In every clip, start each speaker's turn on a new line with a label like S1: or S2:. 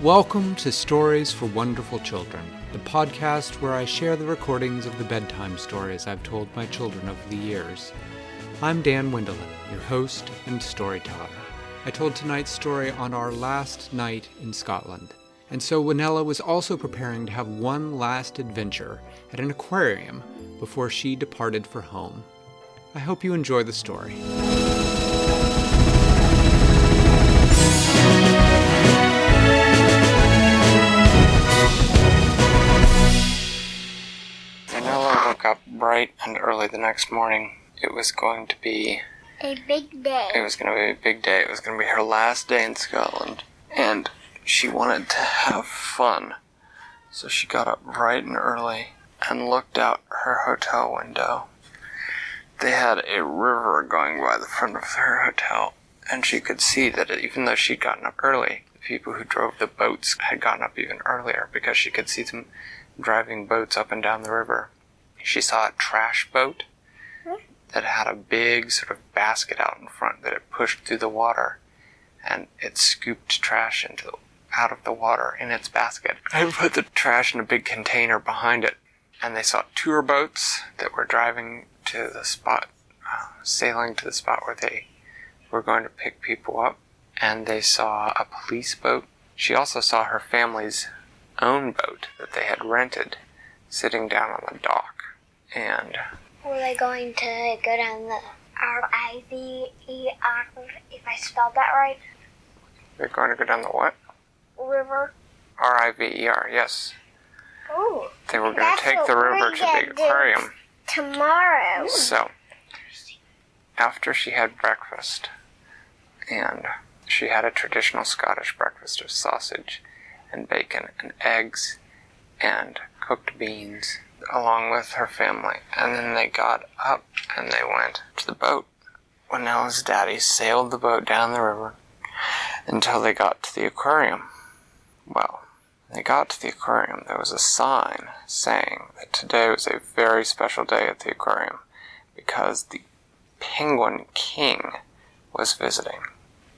S1: Welcome to Stories for Wonderful Children, the podcast where I share the recordings of the bedtime stories I've told my children over the years. I'm Dan Winella, your host and storyteller. I told tonight's story on our last night in Scotland, and so Winella was also preparing to have one last adventure at an aquarium before she departed for home. I hope you enjoy the story. Winella woke up bright and early the next morning. It was going to be
S2: a big day.
S1: It was going to be a big day. It was going to be her last day in Scotland, and she wanted to have fun. So she got up bright and early and looked out her hotel window. They had a river going by the front of her hotel, and she could see that even though she'd gotten up early, the people who drove the boats had gotten up even earlier because she could see them driving boats up and down the river. She saw a trash boat that had a big sort of basket out in front that it pushed through the water, and it scooped trash out of the water in its basket and put the trash in a big container behind it. And they saw tour boats that were driving to the spot, sailing to the spot where they were going to pick people up, and they saw a police boat. She also saw her family's own boat that they had rented sitting down on the dock. And
S2: were they going to go down the R-I-V-E-R, if I spelled that right?
S1: They're going to go down the what?
S2: River.
S1: R-I-V-E-R, yes.
S2: Ooh.
S1: They were going to take the river to the aquarium
S2: tomorrow.
S1: So, after she had breakfast, and she had a traditional Scottish breakfast of sausage and bacon and eggs and cooked beans, along with her family, and then they got up and they went to the boat. Winella's daddy sailed the boat down the river until they got to the aquarium. Well, when they got to the aquarium, there was a sign saying that today was a very special day at the aquarium because the Penguin King was visiting.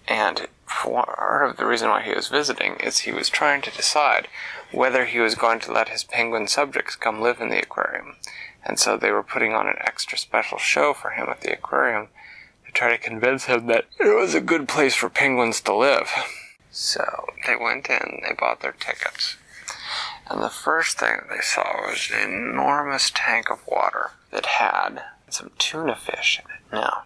S1: And part of the reason why he was visiting is he was trying to decide whether he was going to let his penguin subjects come live in the aquarium. And so they were putting on an extra special show for him at the aquarium to try to convince him that it was a good place for penguins to live. So they went in, they bought their tickets, and the first thing they saw was an enormous tank of water that had some tuna fish in it. Now,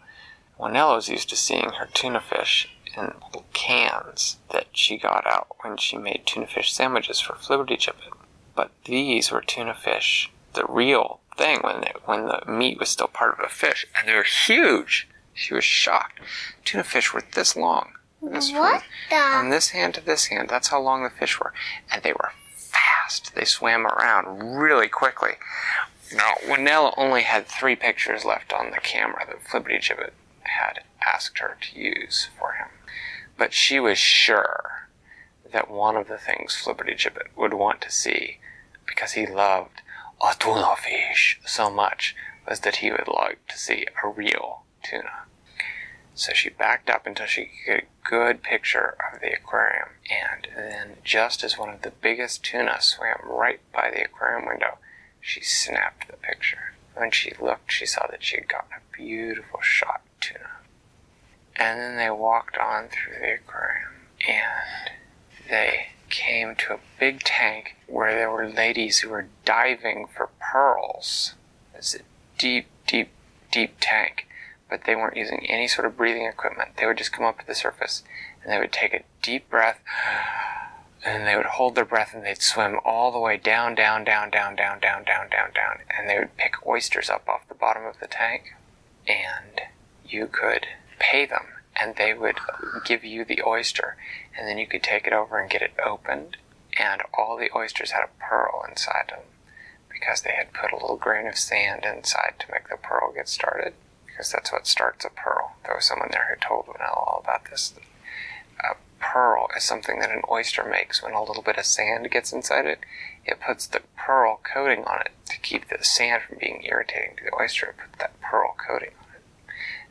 S1: Winella was used to seeing her tuna fish in little cans that she got out when she made tuna fish sandwiches for Flibbertigibbet. But these were tuna fish, the real thing, when the meat was still part of a fish, and they were huge. She was shocked. Tuna fish were this long. From this hand to this hand, that's how long the fish were. And they were fast. They swam around really quickly. Now, Winella only had 3 pictures left on the camera that Flibbertigibbet had asked her to use for him. But she was sure that one of the things Flibbertigibbet would want to see, because he loved a tuna fish so much, was that he would like to see a real tuna. So she backed up until she could get a good picture of the aquarium, and then just as one of the biggest tuna swam right by the aquarium window, she snapped the picture. When she looked, she saw that she had gotten a beautiful shot tuna. And then they walked on through the aquarium, and they came to a big tank where there were ladies who were diving for pearls. It's a deep, deep, deep tank, but they weren't using any sort of breathing equipment. They would just come up to the surface, and they would take a deep breath, and they would hold their breath, and they'd swim all the way down, down, down, down, down, down, down, down, down, and they would pick oysters up off the bottom of the tank, and you could pay them, and they would give you the oyster, and then you could take it over and get it opened, and all the oysters had a pearl inside them, because they had put a little grain of sand inside to make the pearl get started, because that's what starts a pearl. There was someone there who told Winella all about this. A pearl is something that an oyster makes when a little bit of sand gets inside it. It puts the pearl coating on it to keep the sand from being irritating to the oyster. It puts that pearl coating on it.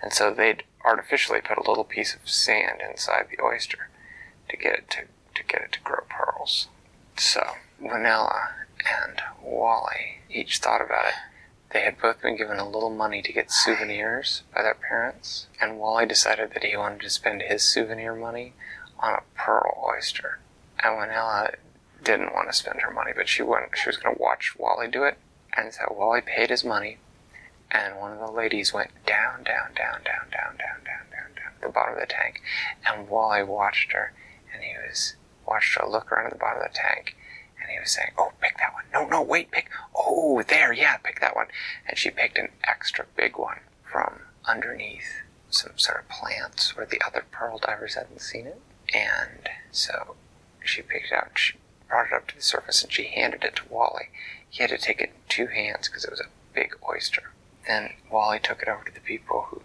S1: And so they'd artificially put a little piece of sand inside the oyster to get it to to get it to grow pearls. So Winella and Wally each thought about it. They had both been given a little money to get souvenirs by their parents, and Wally decided that he wanted to spend his souvenir money on a pearl oyster. And Winella didn't want to spend her money, but she was going to watch Wally do it. And so Wally paid his money, and one of the ladies went down to the bottom of the tank, and Wally watched her, and watched her look around at the bottom of the tank, and he was saying, "Oh, pick that one. No, wait, pick. Oh, there, yeah, pick that one." And she picked an extra big one from underneath some sort of plants where the other pearl divers hadn't seen it. And so she picked it out, and she brought it up to the surface, and she handed it to Wally. He had to take it in 2 hands because it was a big oyster. Then Wally took it over to the people, who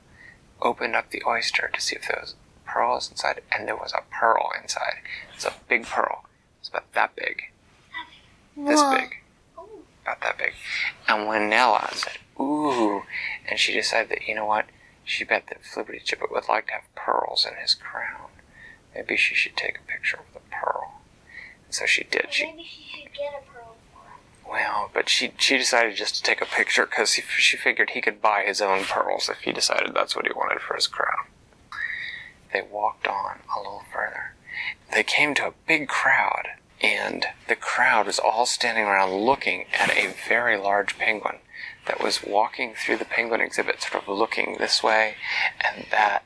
S1: opened up the oyster to see if there was pearls inside, and there was a pearl inside. It's a big pearl. It's about that big. This big. About that big. And Winella said, "Ooh," and she decided that, you know what, she bet that Flippity Gibbet would like to have pearls in his crown. Maybe she should take a picture of the pearl. And so she did.
S2: Maybe she should get a pearl for him.
S1: Well, but she decided just to take a picture because she figured he could buy his own pearls if he decided that's what he wanted for his crown. They walked on a little further. They came to a big crowd, and the crowd was all standing around looking at a very large penguin that was walking through the penguin exhibit, sort of looking this way and that,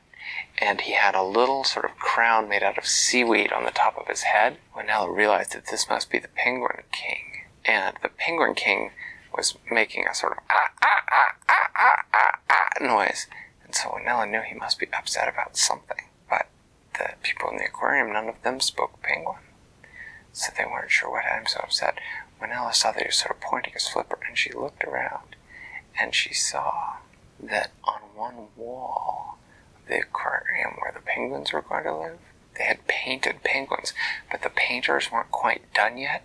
S1: and he had a little sort of crown made out of seaweed on the top of his head. Winella realized that this must be the Penguin King, and the Penguin King was making a sort of noise, and so Winella knew he must be upset about something. But the people in the aquarium, none of them spoke penguin, so they weren't sure what had him so upset. Winella saw that he was sort of pointing his flipper, and she looked around, and she saw that on one wall of the aquarium where the penguins were going to live, they had painted penguins, but the painters weren't quite done yet,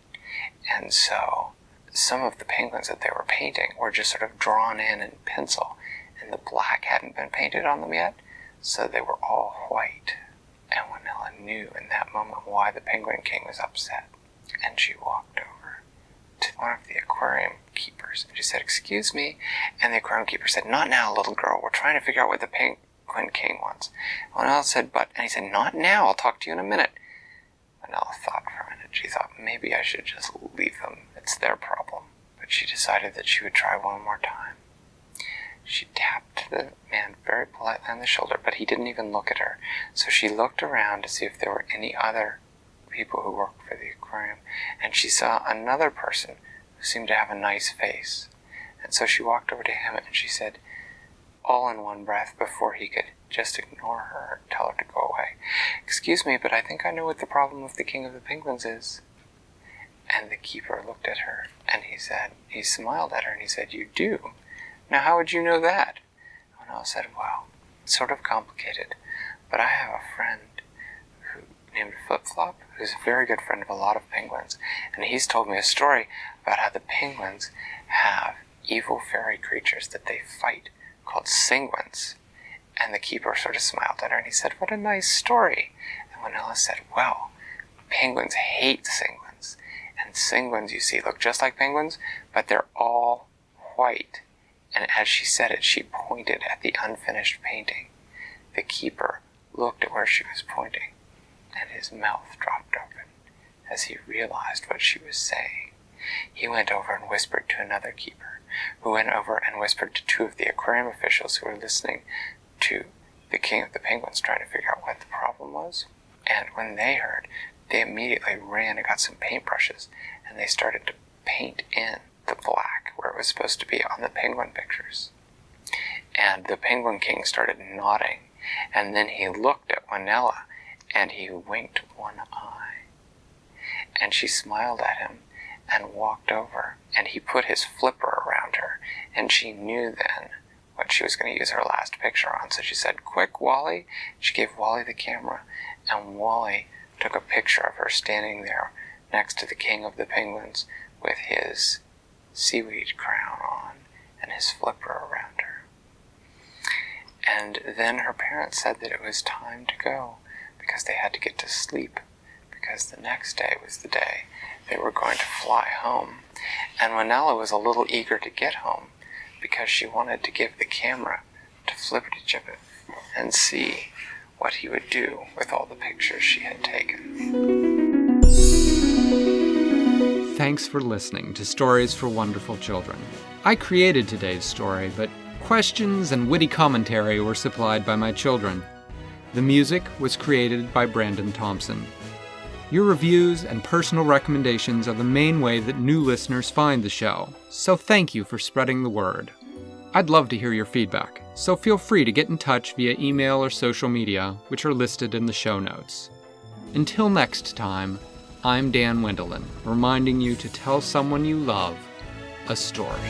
S1: and so some of the penguins that they were painting were just sort of drawn in pencil, and the black hadn't been painted on them yet, so they were all white. And Winella knew in that moment why the Penguin King was upset, and she walked over to one of the aquarium keepers, and she said, "Excuse me," and the aquarium keeper said, "Not now, little girl, we're trying to figure out what the Penguin King wants." Winella said, and he said, "Not now, I'll talk to you in a minute." Winella thought for a minute. She thought, maybe I should just leave them, it's their problem. But she decided that she would try one more time. She tapped the man very politely on the shoulder, but he didn't even look at her. So she looked around to see if there were any other people who worked for the aquarium, and she saw another person who seemed to have a nice face. And so she walked over to him, and she said, all in one breath before he could just ignore her and tell her to go away, "Excuse me, but I think I know what the problem with the King of the Penguins is." And the keeper looked at her, and he smiled at her, and he said, "You do? Now how would you know that?" And I said, "Well, it's sort of complicated, but I have a friend named Flip-Flop, who's a very good friend of a lot of penguins, and he's told me a story about how the penguins have evil fairy creatures that they fight called sanguines." And the keeper sort of smiled at her, and he said, "What a nice story." And Winella said, "Well, penguins hate sanguines, and sanguines, you see, look just like penguins, but they're all white." And as she said it, she pointed at the unfinished painting. The keeper looked at where she was pointing, and his mouth dropped open as he realized what she was saying. He went over and whispered to another keeper, who went over and whispered to 2 of the aquarium officials who were listening to the King of the Penguins, trying to figure out what the problem was. And when they heard, they immediately ran and got some paintbrushes, and they started to paint in the black where it was supposed to be on the penguin pictures. And the Penguin King started nodding, and then he looked at Winella, and he winked one eye. And she smiled at him and walked over, and he put his flipper around her, and she knew then what she was going to use her last picture on. So she said, "Quick, Wally." She gave Wally the camera, and Wally took a picture of her standing there next to the King of the Penguins with his seaweed crown on and his flipper around her. And then her parents said that it was time to go because they had to get to sleep, because the next day was the day they were going to fly home. And Winella was a little eager to get home because she wanted to give the camera to Flippertigibbet and see what he would do with all the pictures she had taken. Thanks for listening to Stories for Wonderful Children. I created today's story, but questions and witty commentary were supplied by my children. The music was created by Brandon Thompson. Your reviews and personal recommendations are the main way that new listeners find the show, so thank you for spreading the word. I'd love to hear your feedback, so feel free to get in touch via email or social media, which are listed in the show notes. Until next time, I'm Dan Wendelin, reminding you to tell someone you love a story.